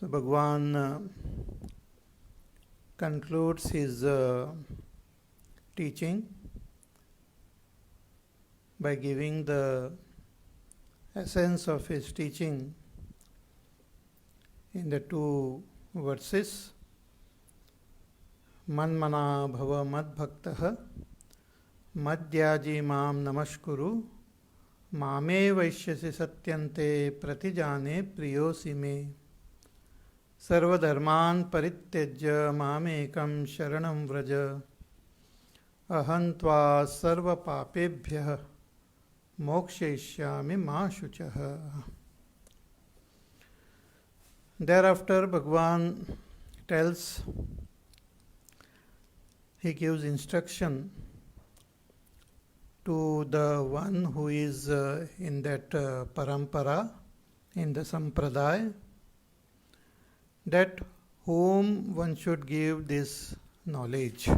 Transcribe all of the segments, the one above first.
So Bhagwan concludes his teaching by giving the essence of his teaching in the two verses. Manmana bhava madbhaktah madhyaji mam namaskuru mame vaishyasi satyante pratijane priyosi me सर्वधर्मान् परित्यज्य मामेकं शरणं व्रज अहं त्वा सर्वपापेभ्यः मोक्षयिष्यामि मा शुचः. Thereafter Bhagwan tells, he gives instruction to the one who is in that parampara, in the sampradaya, that whom one should give this knowledge.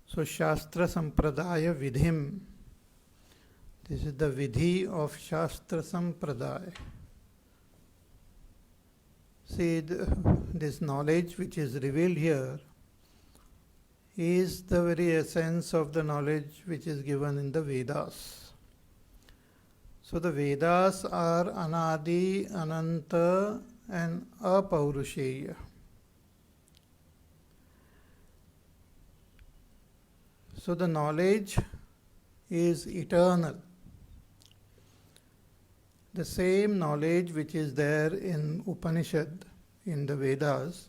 So Shastra Sampradaya Vidhim, this is the Vidhi of Shastra Sampradaya. See, this knowledge which is revealed here is the very essence of the knowledge which is given in the Vedas. So the Vedas are Anadi, Ananta and Apaurusheya. So the knowledge is eternal. The same knowledge which is there in Upanishad, in the Vedas,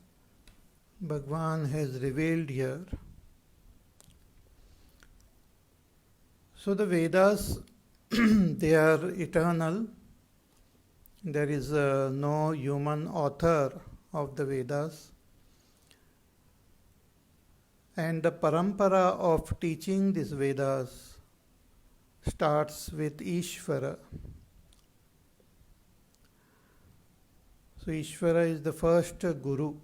Bhagwan has revealed here. So the Vedas, they are eternal. There is no human author of the Vedas. And the parampara of teaching these Vedas starts with Ishvara. So Ishvara is the first Guru.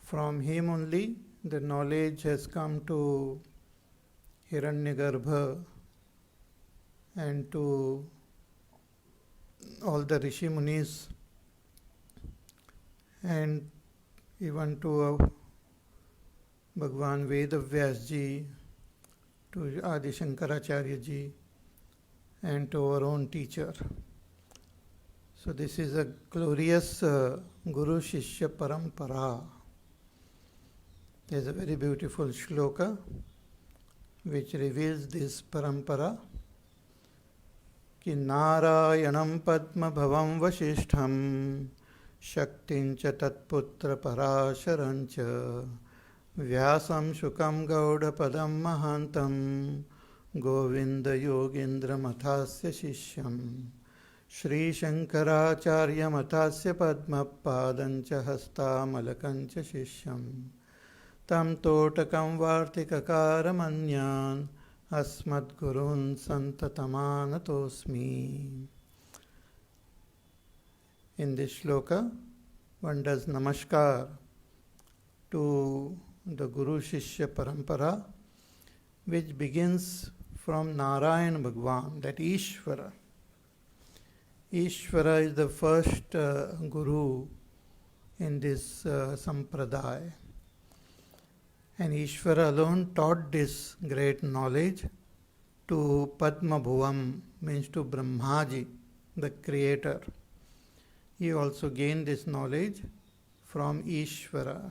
From him only the knowledge has come to Hiranyagarbha and to all the Rishi Munis and even to Bhagwan Vedavyas ji, to Adi Shankaracharya ji, and to our own teacher. So this is a glorious Guru Shishya Parampara. There is a very beautiful shloka which reveals this parampara. कि नारायणं पद्मभवं वसिष्ठं शक्तिं च तत्पुत्र पराशरं च व्यासं शुकं गौडपदं महान्तं गोविन्दयोगीन्द्रमथास्य शिष्यं श्रीशङ्कराचार्यमथास्य पद्मपादं च हस्तामलकं च शिष्यं तं तोटकं वार्तिककारमन्यान् Asmadgurun Santatamānatosmi. In this shloka, one does namaskar to the Guru Shishya Parampara, which begins from Narayan Bhagwan, that Ishvara. Ishvara is the first Guru in this Sampradaya. And Ishvara alone taught this great knowledge to Padma Bhuvam, means to Brahmaji, the creator. He also gained this knowledge from Ishvara.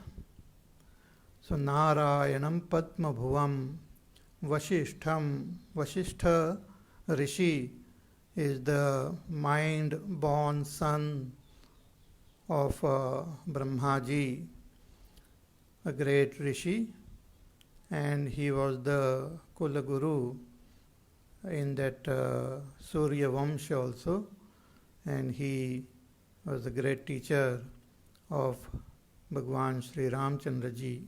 So Narayanam Padma Bhuvam Vasishtham. Vasishtha Rishi is the mind-born son of Brahmaji, a great Rishi, and he was the Kula Guru in that Surya Vamsha also, and he was the great teacher of Bhagwan Sri Ramchandra ji.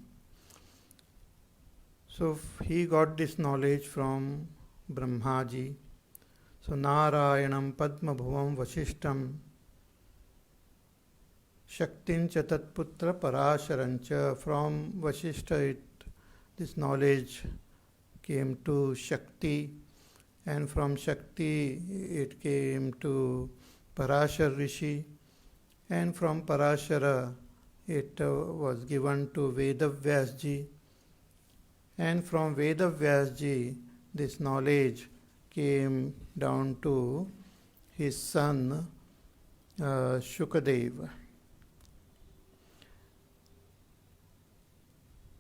So he got this knowledge from Brahmaji. So Narayanam Padma Bhuvam Vasishtam Shaktincha Tatputra Parasharancha. From Vasishtha this knowledge came to Shakti, and from Shakti it came to Parashar Rishi, and from Parashara it was given to Vedavyasji, and from Vedavyasji this knowledge came down to his son Shukadev.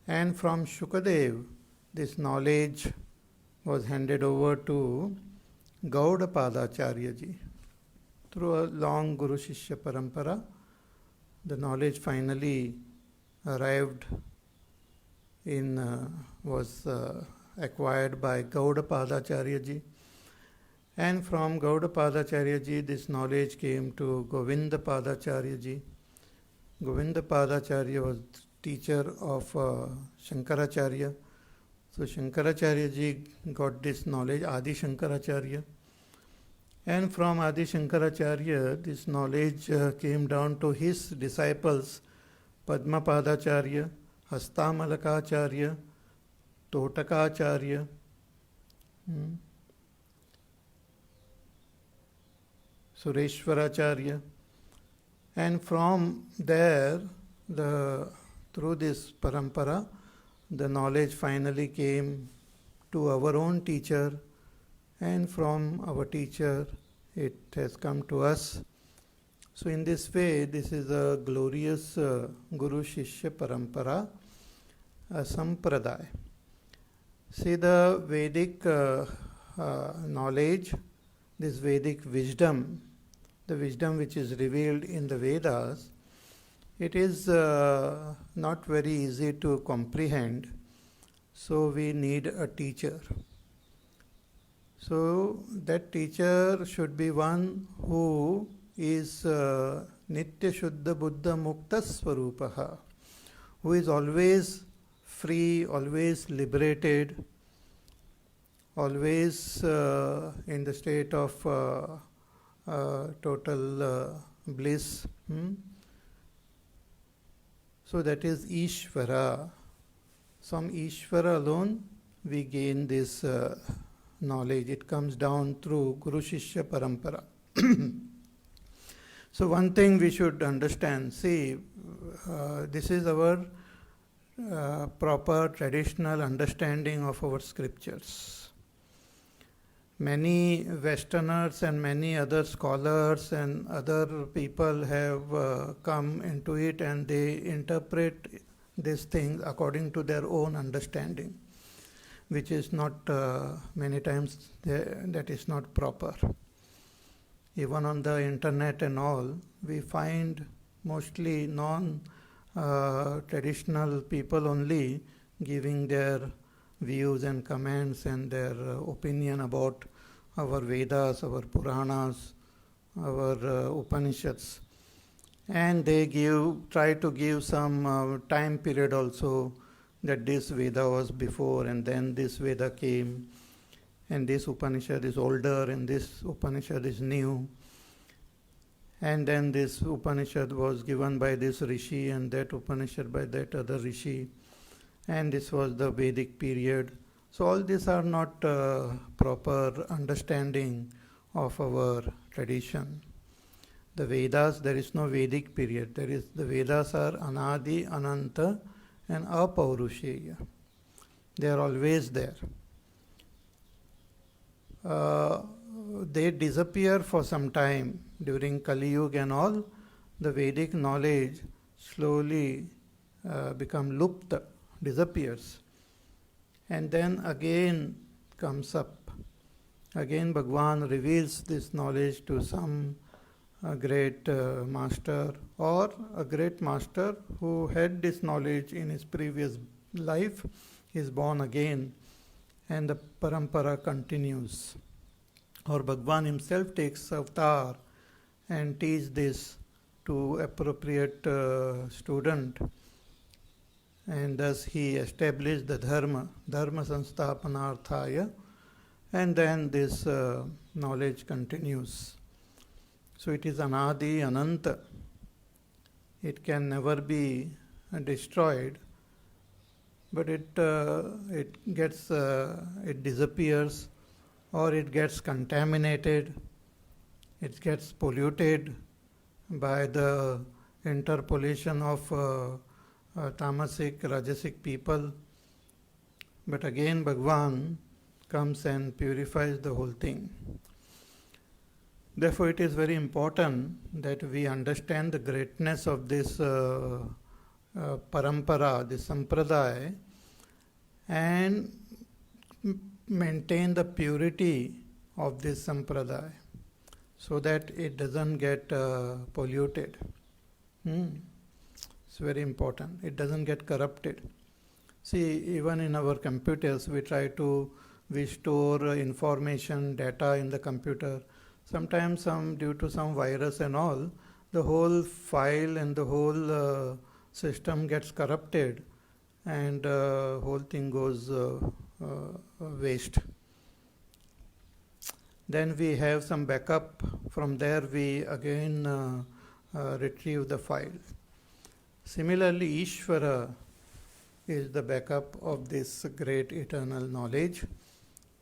And from Shukadev, this knowledge was handed over to Gaudapadacharya ji. Through a long Guru Shishya Parampara, the knowledge finally arrived was acquired by Gaudapadacharya ji. And from Gaudapadacharya ji, this knowledge came to Govindapadacharya ji. Govindapadacharya was teacher of Shankaracharya. So Shankaracharya ji got this knowledge, Adi Shankaracharya. And from Adi Shankaracharya, this knowledge came down to his disciples, Padmapadacharya, Hastamalakacharya, Totakacharya. Sureshwaracharya, and from there, through this parampara, the knowledge finally came to our own teacher, and from our teacher, it has come to us. So, in this way, this is a glorious Guru Shishya Parampara, a Sampradaya. See, the Vedic knowledge, this Vedic wisdom, the wisdom which is revealed in the Vedas, it is not very easy to comprehend, so we need a teacher. So that teacher should be one who is Nitya Shuddha Buddha Mukta Swarupaha, who is always free, always liberated, always in the state of total bliss. So that is Ishvara. From Ishvara alone we gain this knowledge. It comes down through Guru Shishya Parampara. So one thing we should understand, see, this is our proper traditional understanding of our scriptures. Many Westerners and many other scholars and other people have come into it, and they interpret these things according to their own understanding, which is not many times that is not proper. Even on the internet and all, we find mostly non-traditional people only giving their views and comments and their opinion about our Vedas, our Puranas, our Upanishads. And they try to give some time period also, that this Veda was before and then this Veda came, and this Upanishad is older and this Upanishad is new. And then this Upanishad was given by this Rishi and that Upanishad by that other Rishi. And this was the Vedic period. So all these are not proper understanding of our tradition. The Vedas, there is no Vedic period. The Vedas are Anadi, Ananta and Apaurusheya. They are always there. They disappear for some time during Kali Yuga and all. The Vedic knowledge slowly become lupta, disappears, and then again comes up. Again Bhagwan reveals this knowledge to some great master, or a great master who had this knowledge in his previous life is born again, and the parampara continues. Or Bhagwan himself takes avatar and teach this to appropriate student, and thus he established the dharma sansthapanarthaya, and then this knowledge continues. So it is Anadi, Ananta. It can never be destroyed, but it disappears or it gets contaminated, it gets polluted by the interpolation of tamasic, rajasic people. But again, Bhagwan comes and purifies the whole thing. Therefore, it is very important that we understand the greatness of this parampara, this sampradaya, and maintain the purity of this sampradaya so that it doesn't get polluted. It's very important. It doesn't get corrupted. See, even in our computers, we store information, data in the computer. Sometimes due to some virus and all, the whole file and the whole system gets corrupted, and whole thing goes waste. Then we have some backup. From there we again retrieve the file. Similarly, Ishvara is the backup of this great eternal knowledge.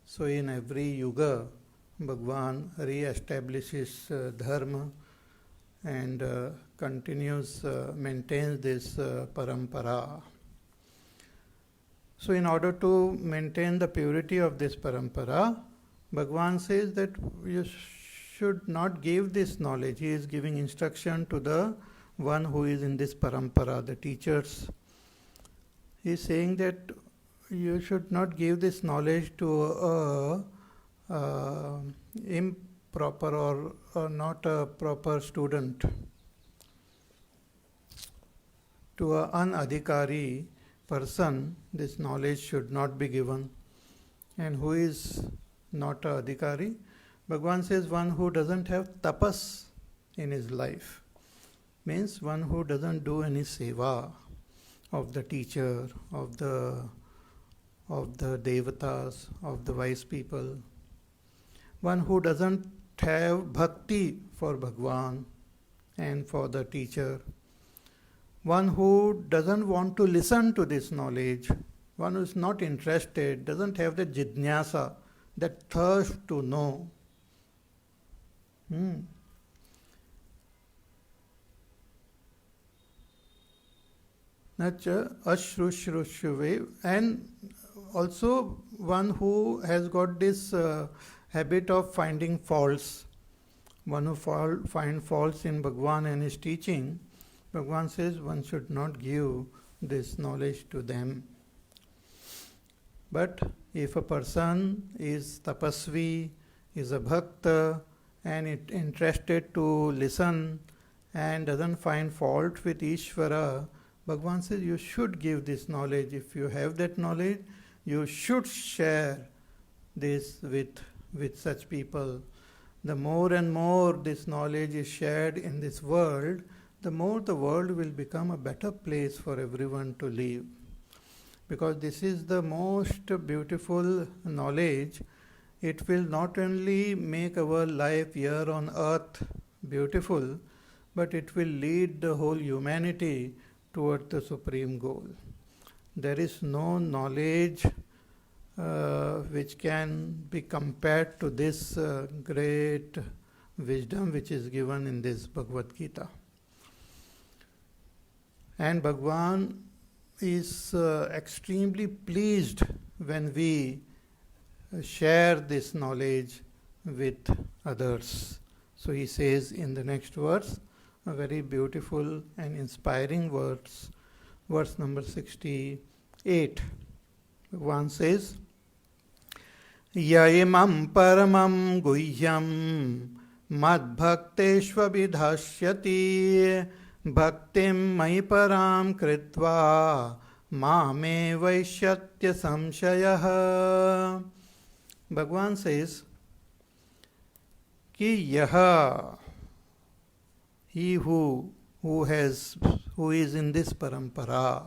So in every yuga, Bhagwan re-establishes dharma and maintains this parampara. So in order to maintain the purity of this parampara, Bhagwan says that you should not give this knowledge. He is giving instruction to the one who is in this parampara, the teachers. He is saying that you should not give this knowledge to a improper or not a proper student, to an unadhikari person. This knowledge should not be given. And who is not a adhikari? Bhagwan says one who doesn't have tapas in his life, means one who doesn't do any seva of the teacher, of the devatas, of the wise people. One who doesn't have bhakti for Bhagwan and for the teacher. One who doesn't want to listen to this knowledge. One who is not interested, doesn't have the jidnyasa, that thirst to know. Nacha ashrushrushve, and also one who has got this habit of finding faults. One who find faults in Bhagwan and his teaching, Bhagwan says one should not give this knowledge to them. But if a person is tapasvi, is a bhakta, and interested to listen and doesn't find fault with Ishvara, Bhagwan says you should give this knowledge. If you have that knowledge, you should share this with such people. The more and more this knowledge is shared in this world, the more the world will become a better place for everyone to live. Because this is the most beautiful knowledge. It will not only make our life here on earth beautiful, but it will lead the whole humanity toward the supreme goal. There is no knowledge which can be compared to this great wisdom which is given in this Bhagavad Gita. And Bhagwan is extremely pleased when we share this knowledge with others. So he says in the next verse, a very beautiful and inspiring verse number 68. Bhagwan says, Yaimam paramam guhyam madbhakteshva vidhasyati bhaktim mai param kritva mame vaishyatya samshayah. Bhagwan says, Ki yaha, he who is in this parampara,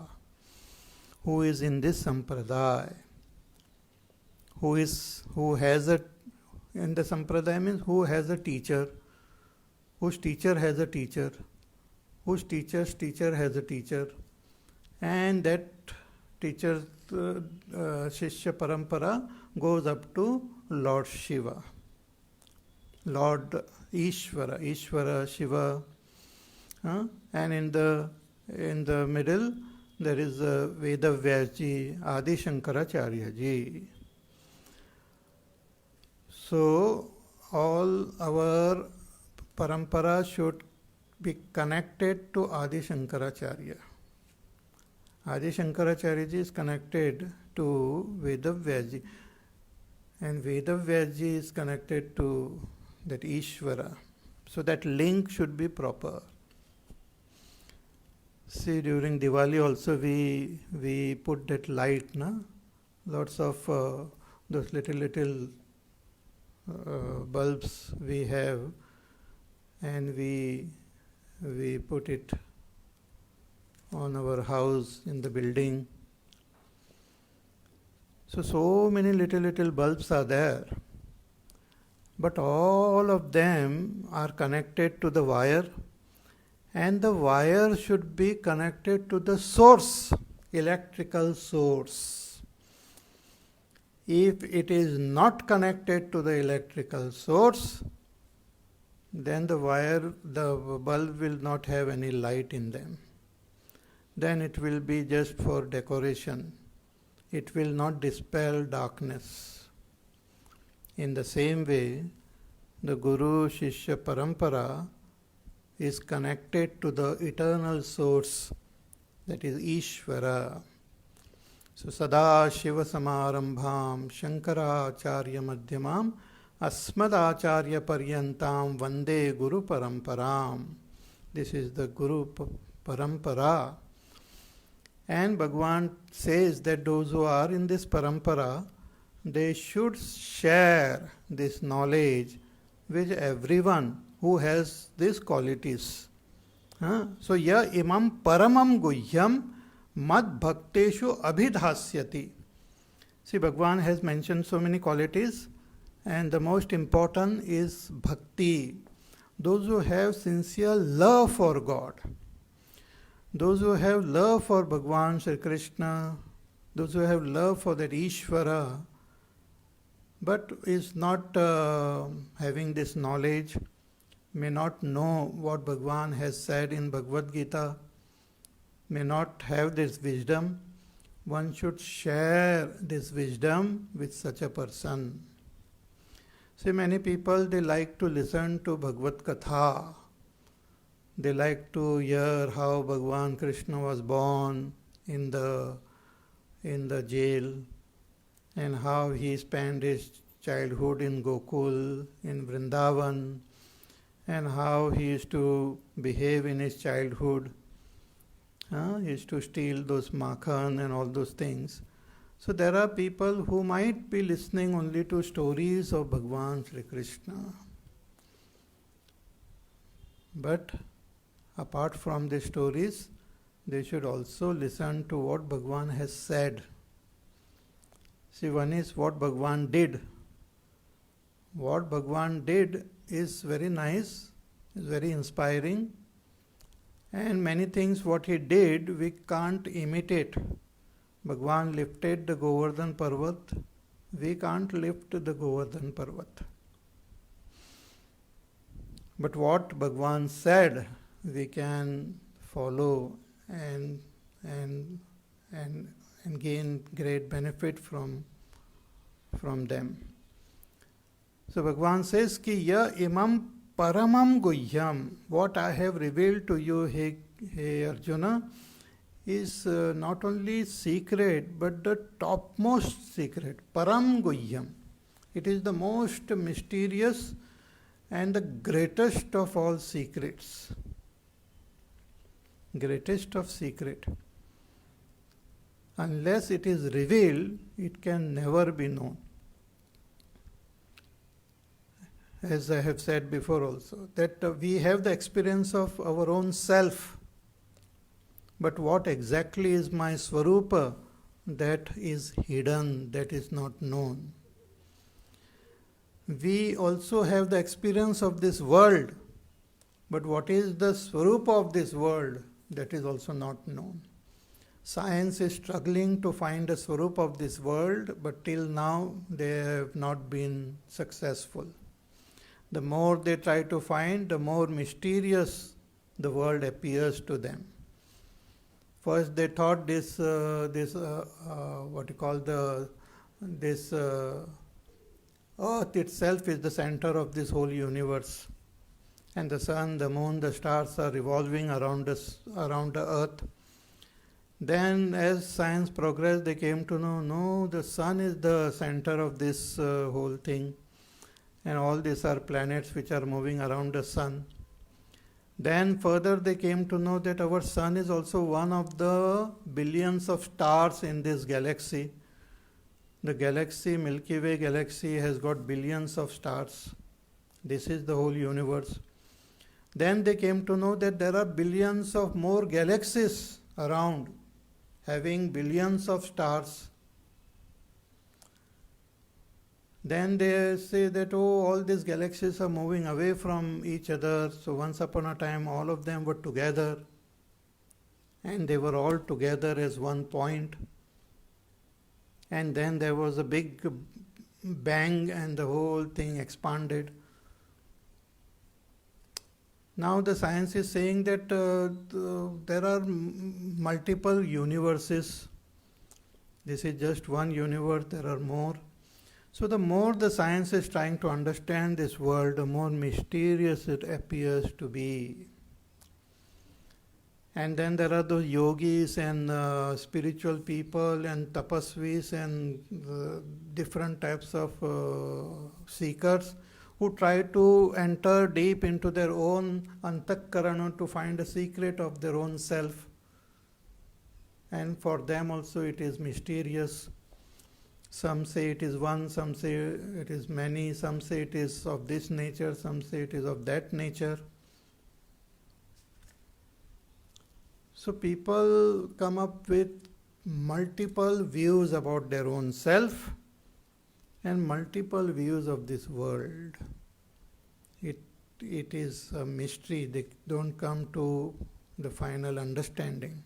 who is in this sampradaya, who has a, in the sampradaya means who has a teacher, whose teacher has a teacher, whose teacher's teacher has a teacher, and that teacher's Shishya parampara goes up to Lord Shiva, Lord Ishvara, Ishvara, Shiva, and in the middle there is Veda Vyasji, Adi Shankaracharya ji. So all our parampara should be connected to Adi Shankaracharya. Adi Shankaracharya ji is connected to Veda Vyasji, and Veda Vyasji is connected to that Ishvara. So that link should be proper. See, during Diwali also we put that light, na? Lots of those little bulbs we have, and we put it on our house, in the building. So many little bulbs are there, but all of them are connected to the wire, and the wire should be connected to the source, electrical source. If it is not connected to the electrical source, then the bulb will not have any light in them. Then it will be just for decoration. It will not dispel darkness. In the same way, the Guru Shishya Parampara is connected to the eternal source, that is Ishvara. So Sada Shiva Samarambham Shankaracharya Madhyamam Asmadacharya Paryantam Vande Guru Paramparam. This is the Guru Parampara. And Bhagavan says that those who are in this parampara, they should share this knowledge with everyone who has these qualities. So ya imam paramam guhyam mad bhakteshu abhidhasyati. See, Bhagavan has mentioned so many qualities, and the most important is bhakti. Those who have sincere love for God, those who have love for Bhagavan Sri Krishna, those who have love for that Ishvara, but is not having this knowledge, may not know what Bhagavan has said in Bhagavad Gita, may not have this wisdom, one should share this wisdom with such a person. See, many people, they like to listen to Bhagavad Katha. They like to hear how Bhagavan Krishna was born in the jail, and how he spent his childhood in Gokul, in Vrindavan, and how he used to behave in his childhood. He used to steal those makhan and all those things. So there are people who might be listening only to stories of Bhagavan Sri Krishna. But apart from the stories, they should also listen to what Bhagavan has said. See, one is what Bhagavan did. What Bhagavan did is very nice, is very inspiring, and many things what he did we can't imitate. Bhagavan lifted the Govardhan Parvat, we can't lift the Govardhan Parvat. But what Bhagavan said, we can follow and gain great benefit from them. So Bhagavan says ki ya imam paramam guhyam, what I have revealed to you, hey Arjuna, is not only secret but the topmost secret. Param guhyam. It is the most mysterious and the greatest of all secrets. Greatest of secret. Unless it is revealed, it can never be known. As I have said before also, that we have the experience of our own self. But what exactly is my Swarupa, that is hidden, that is not known. We also have the experience of this world, but what is the Swarupa of this world, that is also not known. Science is struggling to find the Swarup of this world, but till now they have not been successful. The more they try to find, the more mysterious the world appears to them. First, they thought this Earth itself is the center of this whole universe, and the sun, the moon, the stars are revolving around us, around the Earth. Then, as science progressed, they came to know, no, the sun is the center of this whole thing, and all these are planets which are moving around the sun. Then further they came to know that our sun is also one of the billions of stars in this galaxy. The galaxy, Milky Way galaxy, has got billions of stars. This is the whole universe. Then they came to know that there are billions of more galaxies around, having billions of stars. Then they say that, oh, all these galaxies are moving away from each other. So once upon a time, all of them were together, and they were all together as one point. And then there was a big bang, and the whole thing expanded. Now the science is saying that there are multiple universes. This is just one universe, there are more. So the more the science is trying to understand this world, the more mysterious it appears to be. And then there are those yogis and spiritual people and tapasvis and different types of seekers who try to enter deep into their own antakarana to find a secret of their own self. And for them also it is mysterious. Some say it is one, some say it is many, some say it is of this nature, some say it is of that nature. So people come up with multiple views about their own self and multiple views of this world. It is a mystery. They don't come to the final understanding.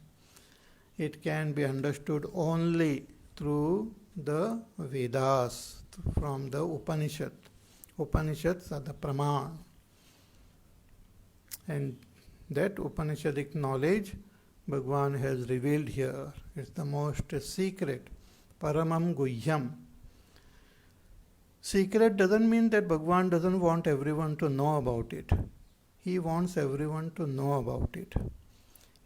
It can be understood only through the Vedas, from the Upanishad. Upanishads are the Praman. And that Upanishadic knowledge Bhagwan has revealed here. It's the most secret. Paramam Guhyam. Secret doesn't mean that Bhagwan doesn't want everyone to know about it. He wants everyone to know about it.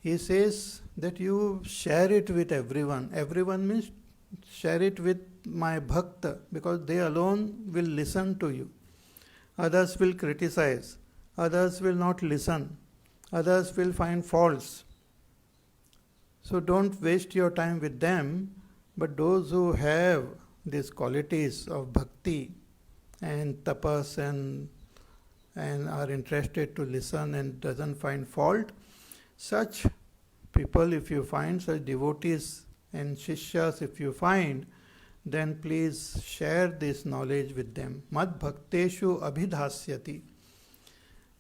He says that you share it with everyone. Everyone means share it with my bhakta, because they alone will listen to you. Others will criticize. Others will not listen. Others will find faults. So don't waste your time with them, but those who have these qualities of bhakti and tapas and are interested to listen and doesn't find fault, such people, if you find such devotees and shishyas, if you find, then please share this knowledge with them. Mad bhakteshu abhidhasyati.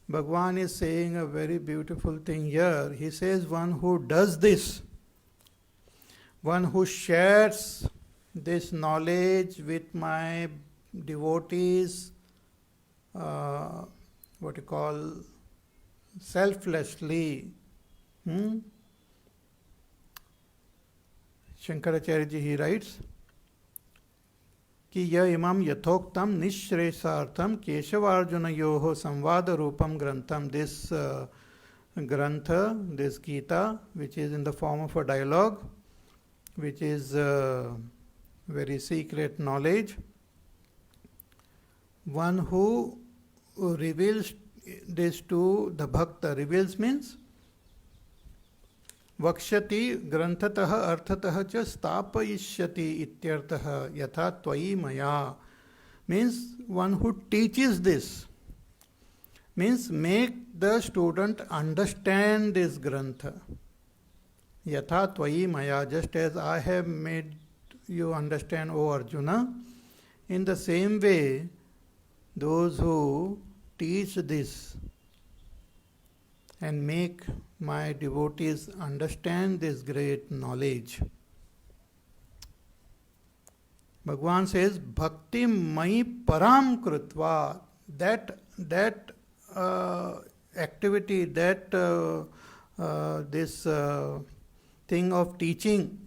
Bhagwan is saying a very beautiful thing here. He says, one who does this, one who shares this knowledge with my devotees, selflessly. Shankaracharya ji, he writes, कि यह इमं यथोक्तम निश्रेषार्थम केशवार्जुनयोः संवाद रूपम ग्रंथम. This grantha, this Gita, which is in the form of a dialogue, which is very secret knowledge. One who reveals this to the bhakta, reveals means वक्ष्यति ग्रंथतः अर्थतः च स्थापयिष्यति इत्यर्थः यथा त्वयि मया. Means one who teaches this, means make the student understand this grantha. Yatha tvayi maya, just as I have made you understand, O Arjuna, in the same way those who teach this and make my devotees understand this great knowledge. Bhagavan says, Bhakti mai param krutva. That activity, this thing of teaching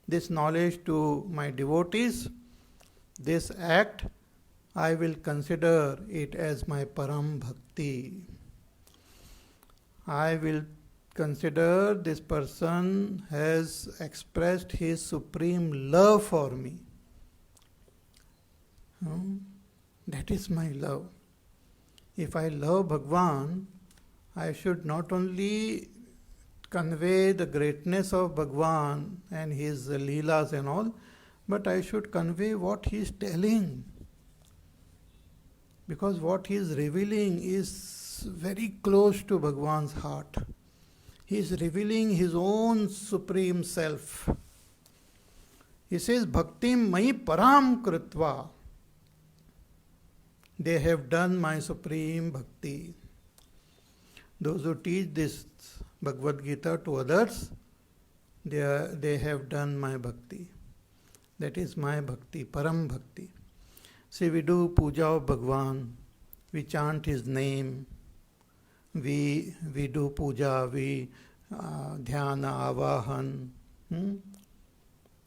this knowledge to my devotees, this act, I will consider it as my param bhakti. I will consider this person has expressed his supreme love for me. That is my love. If I love Bhagwan, I should not only convey the greatness of Bhagwan and his leelas and all, but I should convey what he is telling. Because what he is revealing is very close to Bhagwan's heart. He is revealing his own supreme self. He says, Bhaktim mai param krutva. They have done my supreme bhakti. Those who teach this Bhagavad Gita to others, they have done my bhakti. That is my bhakti, param bhakti. See, we do puja of Bhagwan, we chant his name, we do puja, we dhyana, avahan,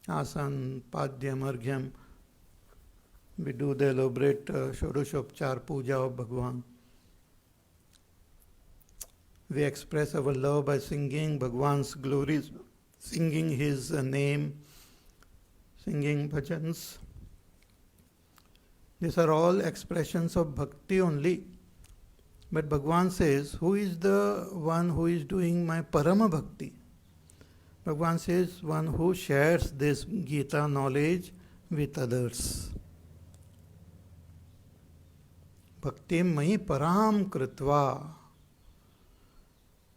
asan, padyam, arghyam. We do the elaborate Shodashopchar puja of Bhagwan. We express our love by singing Bhagwan's glories, singing his name, singing bhajans. These are all expressions of bhakti only. But Bhagwan says, who is the one who is doing my parama bhakti? Bhagwan says, one who shares this Gita knowledge with others. Bhakti mai param krutva.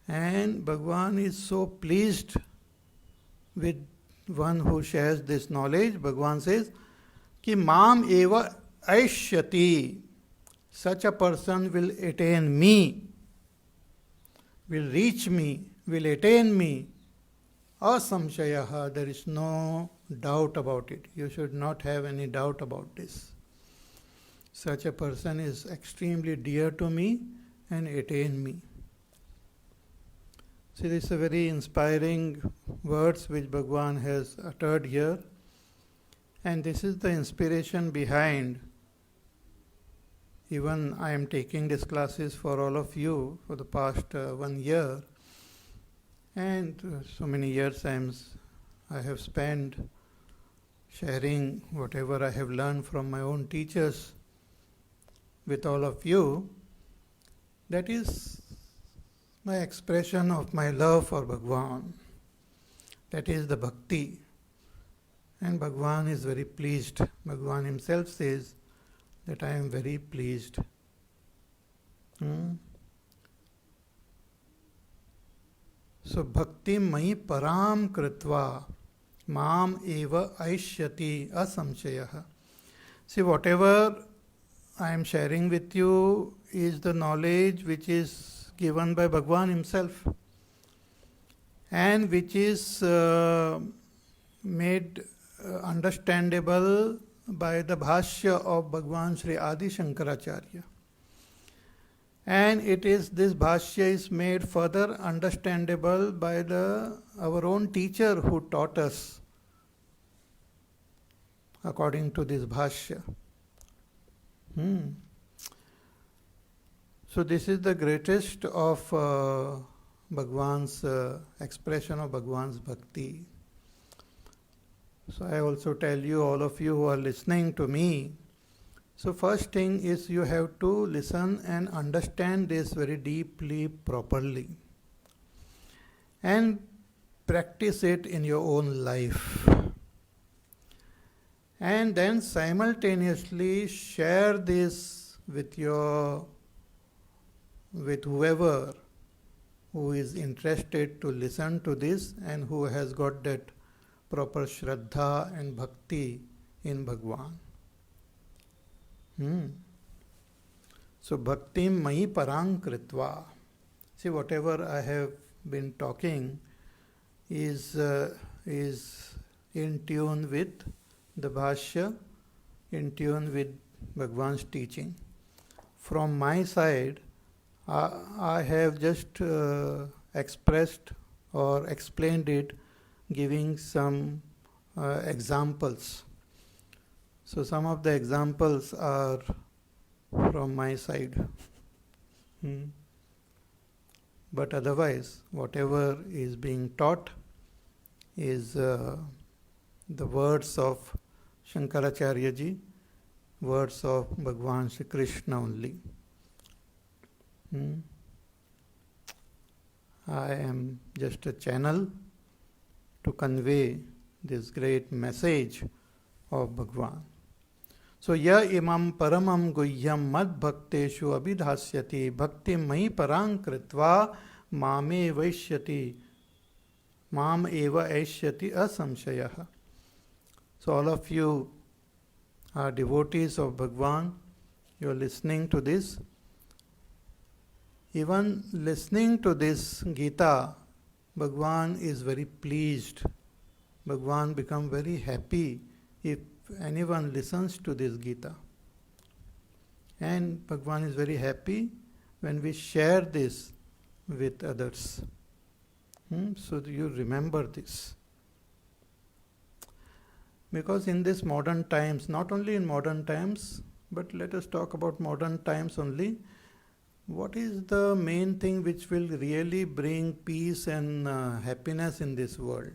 And Bhagwan is so pleased with one who shares this knowledge. Bhagwan says, Ki mam eva aishyati. Such a person will attain me, will reach me, will attain me. Asamshayaha. There is no doubt about it. You should not have any doubt about this. Such a person is extremely dear to me and attain me. See, this is a very inspiring words which Bhagwan has uttered here. And this is the inspiration behind. Even I am taking these classes for all of you for the past 1 year. And so many years I have spent sharing whatever I have learned from my own teachers with all of you. That is my expression of my love for Bhagwan. That is the bhakti. And Bhagwan is very pleased. Bhagwan himself says that I am very pleased. So bhakti mai param kritva mam eva aishyati asamshayah. See, whatever I am sharing with you is the knowledge which is given by Bhagwan himself and which is made understandable by the Bhashya of Bhagwan Sri Adi Shankaracharya. And this Bhashya is made further understandable by our own teacher who taught us according to this Bhashya. So this is the greatest of Bhagwan's expression of Bhagwan's bhakti. So I also tell you, all of you who are listening to me, so first thing is you have to listen and understand this very deeply, properly, and practice it in your own life. And then simultaneously share this with whoever who is interested to listen to this and who has got that proper Shraddha and Bhakti in Bhagwan. So Bhakti mai parang kritva. See, whatever I have been talking is in tune with the Bhashya, in tune with Bhagwan's teaching. From my side, I have just expressed or explained it, giving some examples. So some of the examples are from my side. But otherwise, whatever is being taught is the words of Shankaracharya ji, words of Bhagwan Shri Krishna only. I am just a channel to convey this great message of Bhagwan. So, ya imam paramam guhyam mad bhakteshu abhidhasyati bhakti mai parang kritva mame vaishyati mam eva aishyati asamshayah. So, all of you are devotees of Bhagwan. You are listening to this. Even listening to this Gita, Bhagwan is very pleased. Bhagwan becomes very happy if anyone listens to this Gita. And Bhagwan is very happy when we share this with others. So you remember this. Because in this modern times, not only in modern times, but let us talk about modern times only, what is the main thing which will really bring peace and happiness in this world?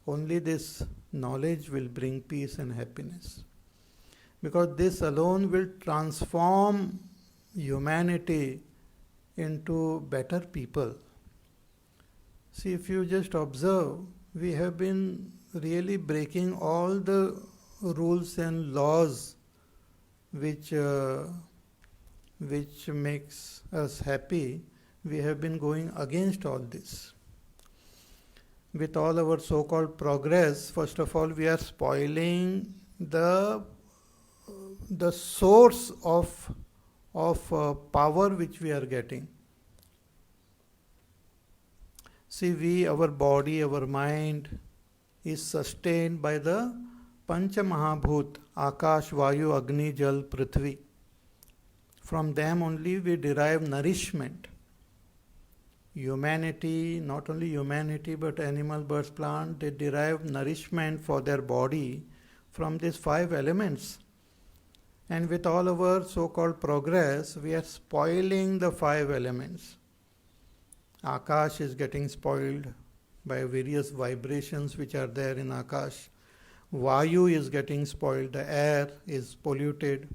Only this knowledge will bring peace and happiness. Because this alone will transform humanity into better people. See, if you just observe, we have been really breaking all the rules and laws which makes us happy. We have been going against all this. With all our so-called progress, first of all, we are spoiling the source of power which we are getting. See, our body, our mind is sustained by the Pancha Mahabhut, Akash, Vayu, Agni, Jal, Prithvi. From them only we derive nourishment. Humanity, not only humanity but animal, birds, plant, they derive nourishment for their body from these 5 elements. And with all our so-called progress, we are spoiling the 5 elements. Akash is getting spoiled by various vibrations which are there in Akash. Vayu is getting spoiled, the air is polluted.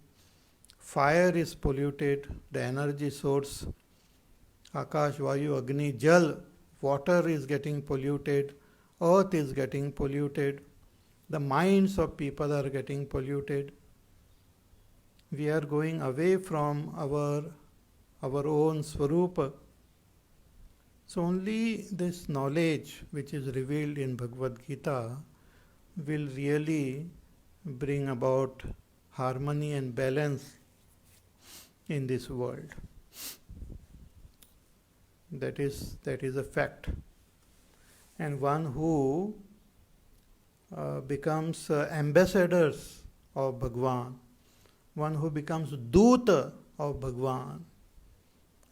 Fire is polluted, the energy source. Akash, Vayu, Agni, Jal, water is getting polluted, earth is getting polluted, the minds of people are getting polluted. We are going away from our own Swarupa. So only this knowledge which is revealed in Bhagavad Gita will really bring about harmony and balance in this world. That is a fact. And one who becomes ambassadors of Bhagwan, one who becomes Duta of Bhagwan,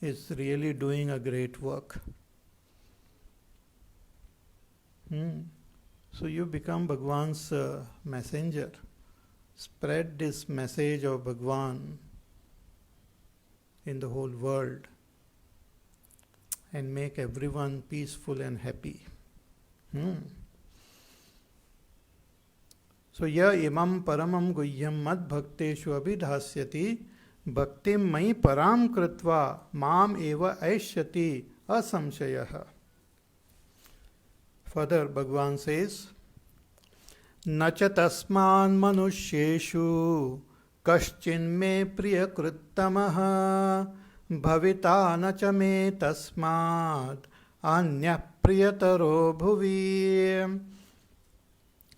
is really doing a great work. So you become Bhagwan's messenger. Spread this message of Bhagwan in the whole world and make everyone peaceful and happy. So ya imam paramam guhyam mad bhakteshu abhidhasyati bhaktim mai param kritva mam eva aishyati asamshayah. Further, Bhagwan says, Nacha tasman manushyeshu kaschin me priyakrittamaha bhavita nacha me tasmad anya priyataro bhuvi.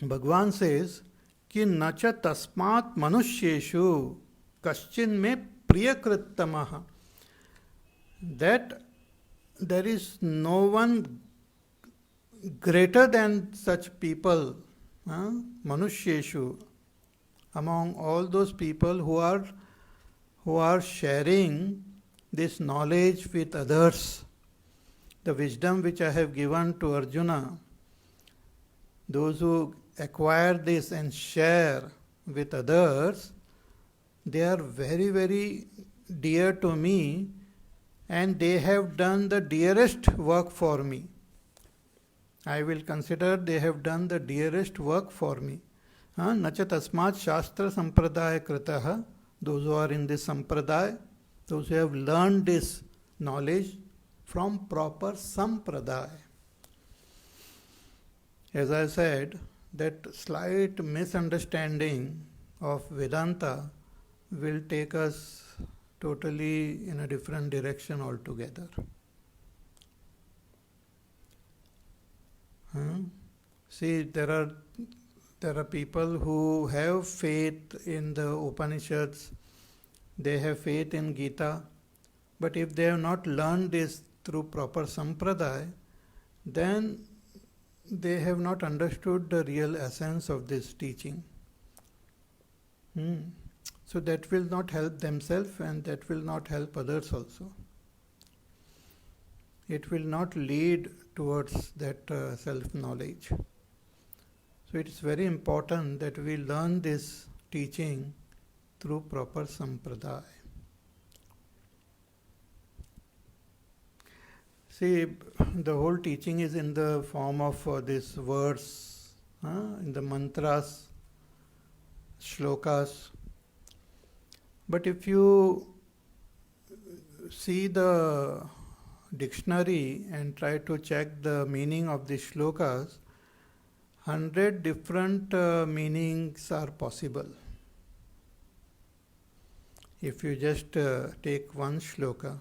Bhagwan says, Ki nacha tasmat manushyeshu kaschin me priyakrittamaha. that there is no one greater than such people, Manusheshu, among all those people who are sharing this knowledge with others. The wisdom which I have given to Arjuna, those who acquire this and share with others, they are very, very dear to me, and they have done the dearest work for me. I will consider they have done the dearest work for me. Nacha tasmat shastra sampradaya kritah, those who are in this sampradaya, those who have learned this knowledge from proper sampradaya. As I said, that slight misunderstanding of Vedanta will take us totally in a different direction altogether. See, there are people who have faith in the Upanishads, they have faith in Gita, but if they have not learned this through proper sampradaya, then they have not understood the real essence of this teaching. So that will not help themselves, and that will not help others also. It will not lead towards that self-knowledge. So it is very important that we learn this teaching through proper sampradaya. See, the whole teaching is in the form of this verse, in the mantras, shlokas. But if you see the dictionary and try to check the meaning of the shlokas, 100 different meanings are possible. If you just take one shloka,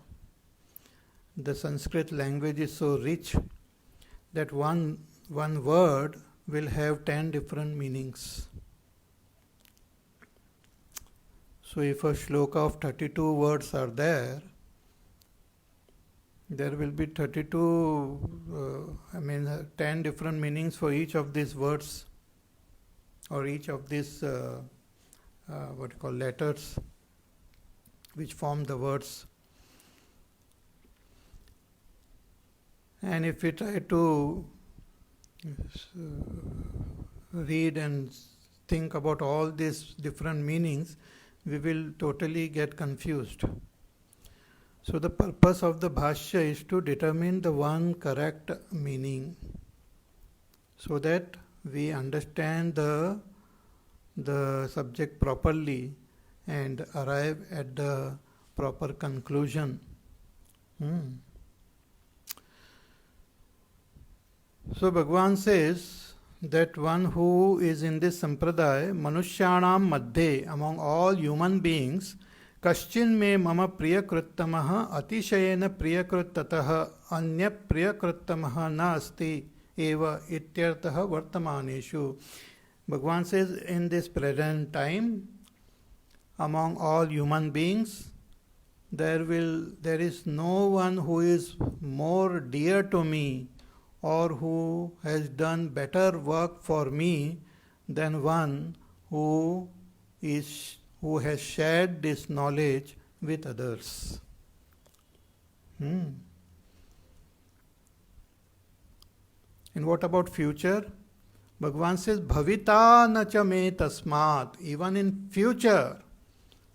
the Sanskrit language is so rich that one word will have 10 different meanings. So if a shloka of 32 words are there will be 10 different meanings for each of these words, or each of these letters which form the words. And if we try to read and think about all these different meanings, we will totally get confused. So the purpose of the bhashya is to determine the one correct meaning, so that we understand the subject properly and arrive at the proper conclusion. So Bhagavan says that one who is in this sampradaya, manushyanam madhe, among all human beings, kaschin me mama priyakruttamaha atishayena priyakruttataha anya priyakruttamaha na asti eva ityartaha vartamaneshu. Bhagavan says, in this present time, among all human beings, there is no one who is more dear to me or who has done better work for me than one who has shared this knowledge with others. And what about future? Bhagavan says, Bhavita na cha me tasmat. Even in future,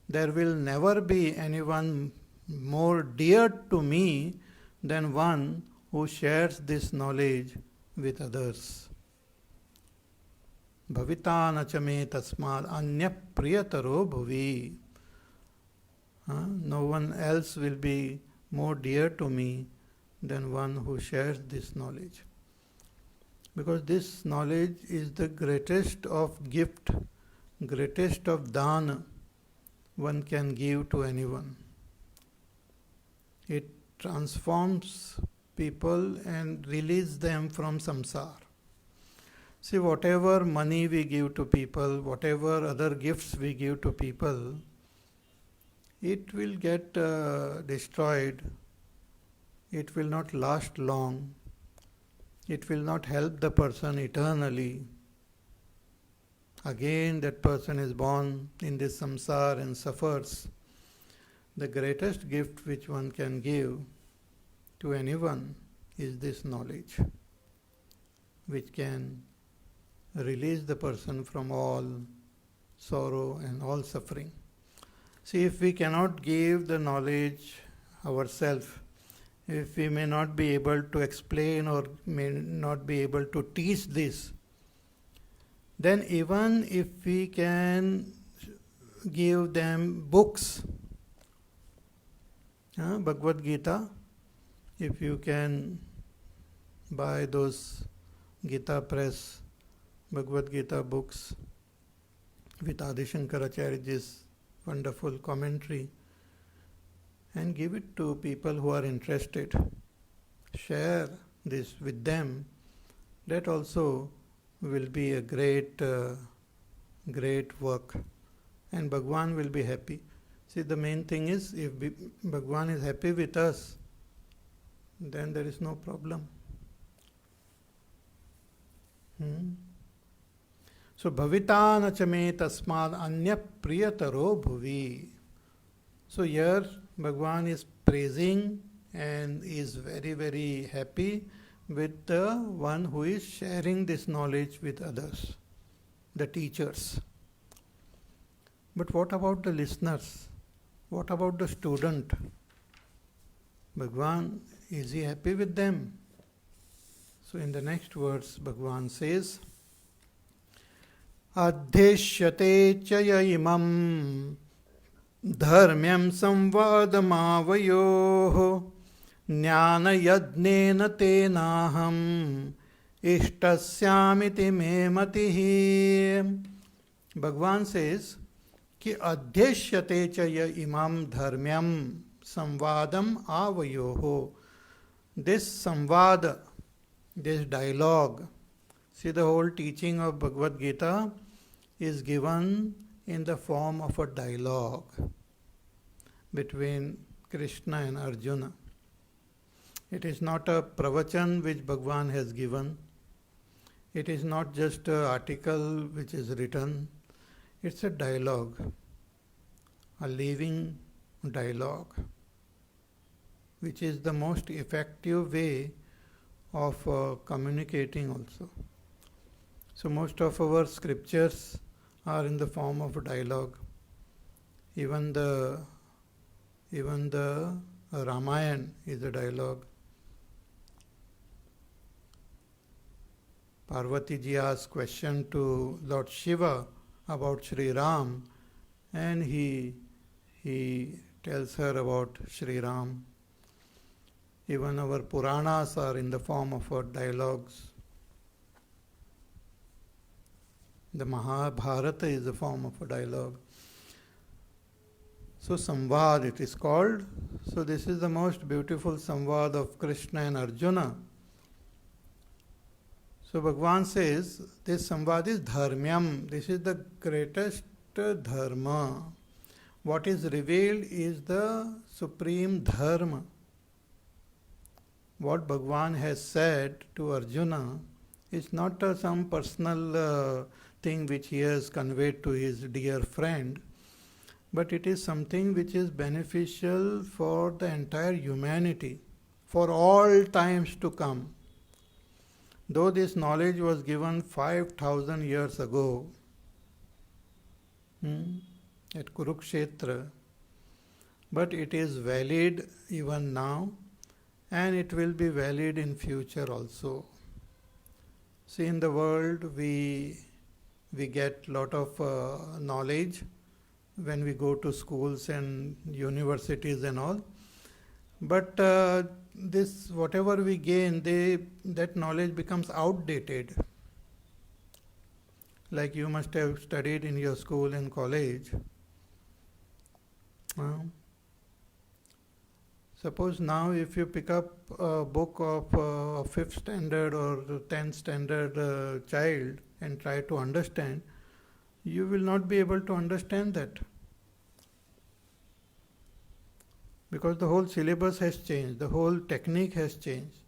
there will never be anyone more dear to me than one who shares this knowledge with others. Bhavita na cha me tasmat anya priyataro bhuvi. No one else will be more dear to me than one who shares this knowledge. Because this knowledge is the greatest of gift, greatest of dana one can give to anyone. It transforms people and releases them from samsara. See, whatever money we give to people, whatever other gifts we give to people, it will get destroyed it will not last long. It will not help the person eternally. Again, that person is born in this samsara and suffers. The greatest gift which one can give to anyone is this knowledge, which can release the person from all sorrow and all suffering. See, if we cannot give the knowledge ourselves, if we may not be able to explain or may not be able to teach this, then even if we can give them books, Bhagavad Gita, if you can buy those Gita Press Bhagavad Gita books with Adi Shankaracharya's wonderful commentary, and give it to people who are interested. Share this with them. That also will be a great work, and Bhagwan will be happy. See, the main thing is, if Bhagwan is happy with us, then there is no problem. So, bhavita na chame tasmad anya priyataro bhuvi. So here Bhagwan is praising and is very, very happy with the one who is sharing this knowledge with others, the teachers. But what about the listeners? What about the student? Bhagwan, is he happy with them? So in the next verse, Bhagwan says, Adhishyate chaya imam dharmyam samvadamavayoho jnana yadnena tenaham ishtasyamiti me matihi. Bhagwan says कि अध्यक्ष्यते च य इमं धर्म्यम संवादम आवयोहो. This samvad, this dialogue, see, the whole teaching of Bhagavad Gita is given in the form of a dialogue between Krishna and Arjuna. It is not a pravachan which Bhagwan has given. It is not just an article which is written. It's a dialogue, a living dialogue, which is the most effective way of communicating also. So most of our scriptures are in the form of a dialogue. Even the Ramayana is a dialogue. Parvati ji asked question to Lord Shiva about Sri Ram, and he tells her about Sri Ram. Even our Puranas are in the form of dialogues. The Mahabharata is a form of a dialogue. So Samvad it is called. So this is the most beautiful Samvad of Krishna and Arjuna. So Bhagwan says this Samvad is dharmyam. This is the greatest dharma. What is revealed is the supreme dharma. What Bhagwan has said to Arjuna is not some personal thing which he has conveyed to his dear friend, but it is something which is beneficial for the entire humanity, for all times to come. Though this knowledge was given 5,000 years ago at Kurukshetra, but it is valid even now, and it will be valid in future also. See, in the world we get lot of knowledge when we go to schools and universities and all, but this whatever we gain, that knowledge becomes outdated. Like you must have studied in your school and college. Suppose now if you pick up a book of a 5th standard or 10th standard child and try to understand, you will not be able to understand that. because the whole syllabus has changed, the whole technique has changed,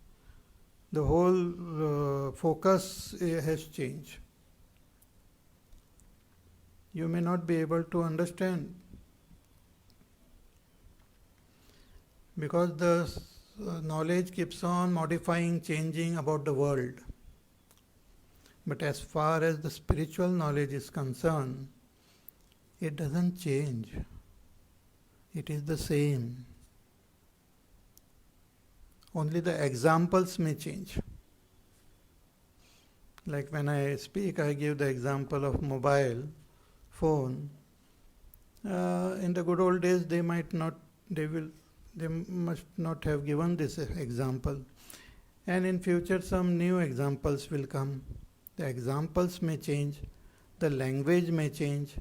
the whole focus has changed. You may not be able to understand because the knowledge keeps on modifying, changing about the world. But as far as the spiritual knowledge is concerned, it doesn't change. It is the same. Only the examples may change. Like when I speak, I give the example of mobile phone. In the good old days, they must not have given this example. And in future, some new examples will come. The examples may change, the language may change,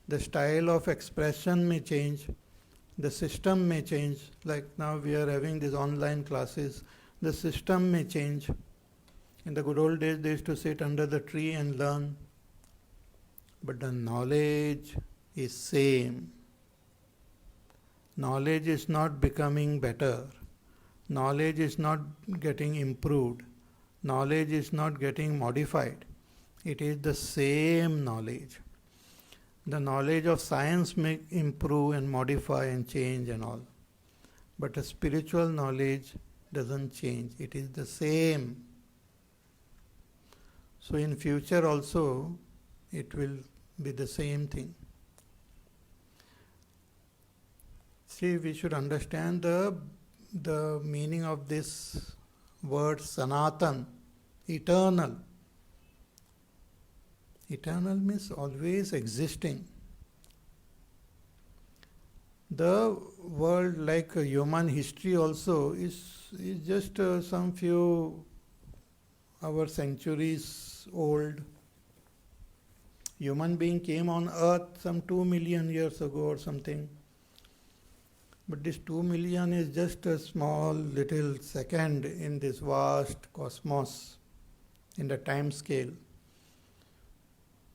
the style of expression may change, the system may change. Like now we are having these online classes, the system may change. In the good old days, they used to sit under the tree and learn. But the knowledge is same. Knowledge is not becoming better. Knowledge is not getting improved. Knowledge is not getting modified. It is the same knowledge. The knowledge of science may improve and modify and change and all. But a spiritual knowledge doesn't change. It is the same. So in future also, it will be the same thing. See, we should understand the meaning of this word Sanatan, eternal. Eternal means always existing. The world, like human history also, is just some few our centuries old. Human being came on earth some 2 million years ago or something. But this 2 million is just a small little second in this vast cosmos, in the time scale.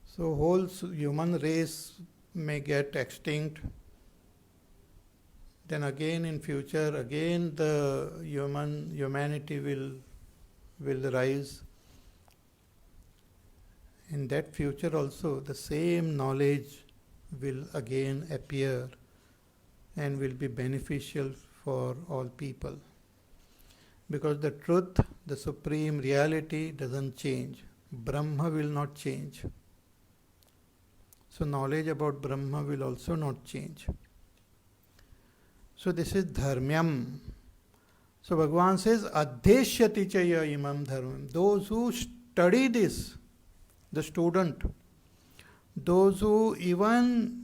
So whole human race may get extinct. Then again in future, again the humanity will rise. In that future also, the same knowledge will again appear and will be beneficial for all people. Because the truth, the supreme reality doesn't change. Brahma will not change. So knowledge about Brahma will also not change. So this is dharmyam. So Bhagavan says, adheshyati chaya imam dharmam. Those who study this, the student, those who even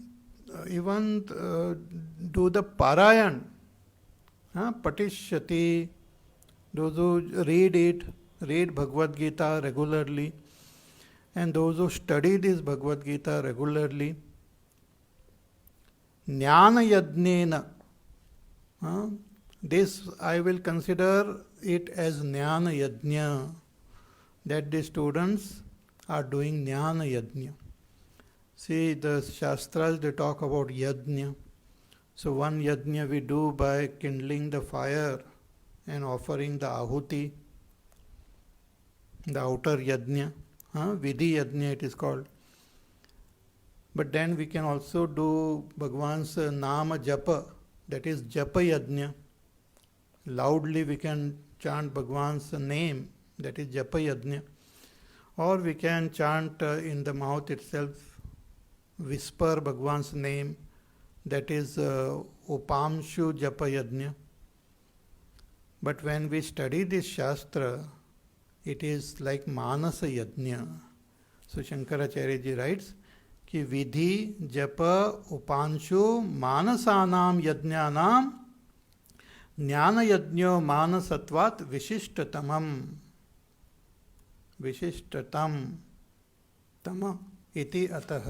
do the parayan, patishyati, those who read Bhagavad Gita regularly, and those who study this Bhagavad Gita regularly, jnana yajnena, this I will consider it as jnana yajna, that the students are doing jnana yajna. See, the Shastras, they talk about yajna. So one yajna we do by kindling the fire and offering the ahuti, the outer yajna, vidhi yajna it is called. But then we can also do Bhagavan's nama japa, that is japa yajna. Loudly we can chant Bhagavan's name, that is japa yajna. Or we can chant in the mouth itself, whisper Bhagavan's name, that is upamshu japa yajna. But when we study this Shastra, it is like manasa yajna. So Shankaracharya ji writes, कि विधि जप उपांशु मानसानाम यज्ञानाम ज्ञान यज्ञो मानसत्वात् विशिष्टतमम विशिष्टतम तम इति अतः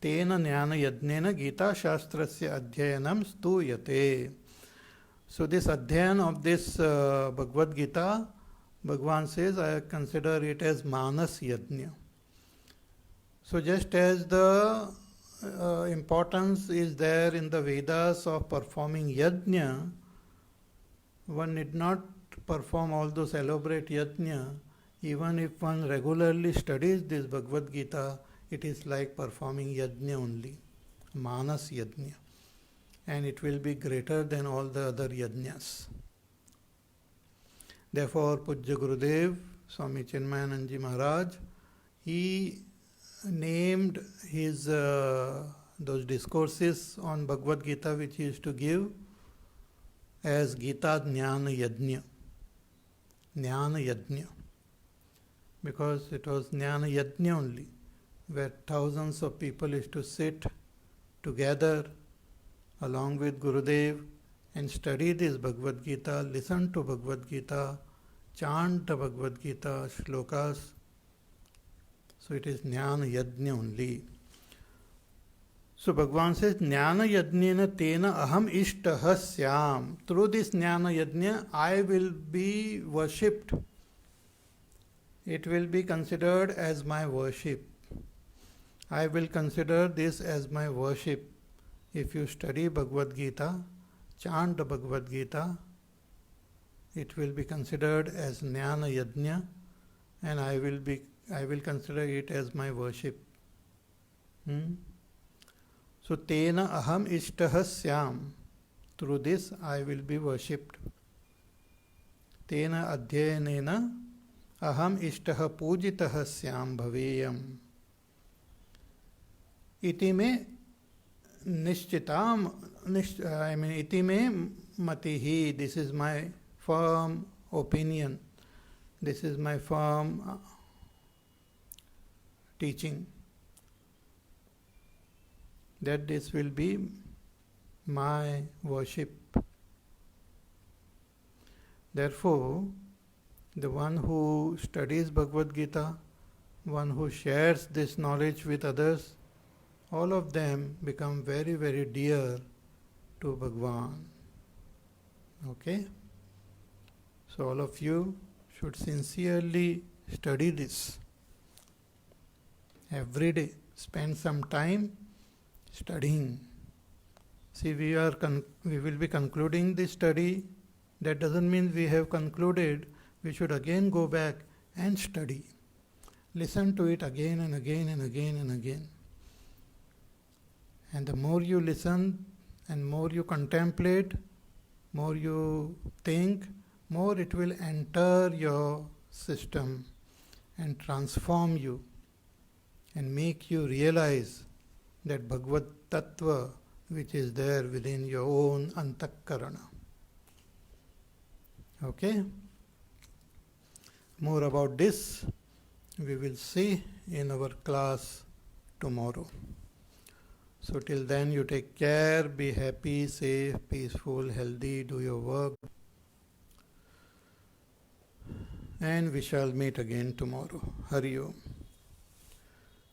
तेन ज्ञान यज्ञेन गीता शास्त्रस्य अध्ययनं स्तूयते. So this adhyan of this Bhagavad Gita, Bhagavan says, I consider it as manas yajna. So just as the importance is there in the Vedas of performing yajna, one need not perform all those elaborate yajna. Even if one regularly studies this Bhagavad Gita, it is like performing yajna only, manas yajna, and it will be greater than all the other yajnas. Therefore, Pujya Gurudev, Swami Chinmayanandaji Maharaj, he named his those discourses on Bhagavad Gita which he used to give as Gita Jnana Yajna. Jnana Yajna. Because it was Jnana Yajna only, where thousands of people used to sit together along with Gurudev and study this Bhagavad Gita, listen to Bhagavad Gita, chant the Bhagavad Gita shlokas. So it is Jnana Yajna only. So Bhagavan says, Jnana Yajnena tena aham ishtaha syam. Through this Jnana Yajna, I will be worshipped. It will be considered as my worship. I will consider this as my worship. If you study Bhagavad Gita, chant the Bhagavad Gita, it will be considered as Jnana Yajna, and I will consider it as my worship. So, tena aham ishtaha syam. Through this I will be worshipped. Tena adhyayanena aham ishtaha pujitaha syam bhaveyam. Iti me nishchitam, iti me matihi. This is my firm opinion. This is my firm teaching, that this will be my worship. Therefore, the one who studies Bhagavad Gita, one who shares this knowledge with others, all of them become very, very dear to Bhagwan. Okay? So all of you should sincerely study this. Every day, spend some time studying. See, we will be concluding this study. That doesn't mean we have concluded. We should again go back and study. Listen to it again and again and again and again. And the more you listen and more you contemplate, more you think, more it will enter your system and transform you and make you realize that Bhagavad Tattva which is there within your own Antakarana. Okay? More about this we will see in our class tomorrow. So till then you take care, be happy, safe, peaceful, healthy, do your work. And we shall meet again tomorrow. Hari Om.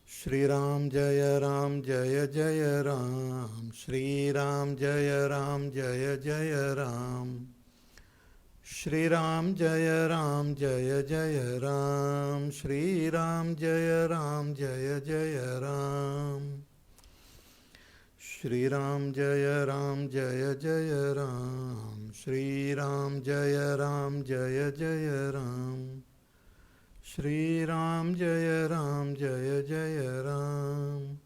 Shri Ram Jaya Ram Jaya Jaya Ram. Shri Ram Jaya Ram Jaya Jaya Ram. Shri Ram Jaya Ram Jaya Jaya Ram. Shri Ram Jaya Ram Jaya Jaya Ram. Shri Ram Jaya Ram Jaya Jaya Ram. Shri Ram Jaya Ram Jaya Jaya Ram. Shri Ram Jaya Ram Jaya Jaya Ram.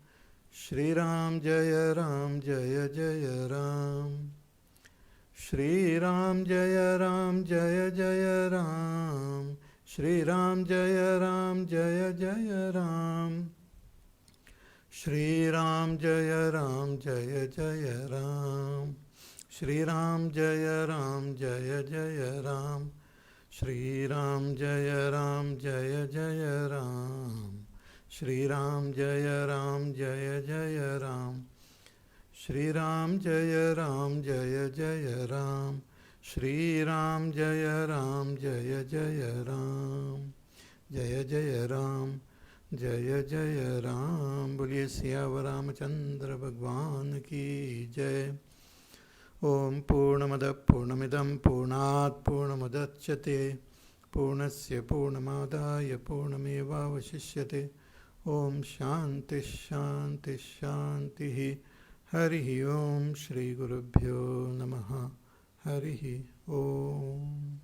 Shri Ram Jaya Ram Jaya Jaya Ram. Shri Ram Jaya Ram Jaya Jaya Ram. Shri Ram Jaya Ram Jaya Jaya Ram. Shri Ram Jaya Ram Jaya Jaya Ram. Shri Ram Jaya Ram Jaya Jaya Ram. Shri Ram Jaya Ram Jaya Jaya Ram. Shri Ram Jaya Ram Jaya Jaya Ram. Shri Ram Jaya Ram Jaya Jaya Ram. Shri Ram Jaya Ram Jaya Jaya Ram. Jaya Jaya Ram. जय जय राम। बोलिए सियावर रामचंद्र भगवान की जय। ओम पूर्णमद पूर्णमिदं पूर्णात् पूर्णमुदच्यते पूर्णस्य पूर्णमादाय पूर्णमेवावशिष्यते। ओम शांति शांति शांति। हरि ओम। श्री गुरुभ्यो नमः। हरि ओम।